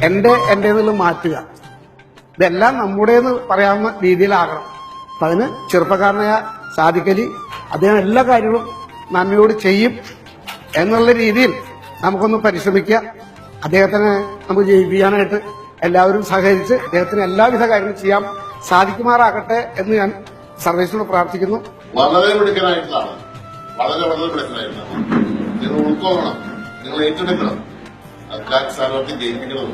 എന്റേതെന്ന് മാറ്റുക. ഇതെല്ലാം നമ്മുടേന്ന് പറയാവുന്ന രീതിയിലാകണം. അപ്പൊ അതിന് ചെറുപ്പക്കാരനായ സാദിഖലി അദ്ദേഹം എല്ലാ കാര്യങ്ങളും നന്മയോട് ചെയ്യും എന്നുള്ള രീതിയിൽ നമുക്കൊന്ന് പരിശ്രമിക്കുക. അദ്ദേഹത്തിനെ നമുക്ക് ജയിപ്പിക്കാനായിട്ട് എല്ലാവരും സഹകരിച്ച് അദ്ദേഹത്തിന് എല്ലാവിധ കാര്യങ്ങളും ചെയ്യാൻ സാധിക്കുമാറാകട്ടെ എന്ന് ഞാൻ സർവേശ്വരനോട് പ്രാർത്ഥിക്കുന്നു. വളരെ മിടുക്കനായിട്ടുള്ളതാണ്, വളരെ മിടുക്കനായിട്ടുള്ളതാണ്. നിങ്ങൾ ഉൾക്കൊള്ളണം, നിങ്ങൾ ഏറ്റെടുക്കണം, സ്ഥാനാർത്ഥി ജയിപ്പിക്കണം.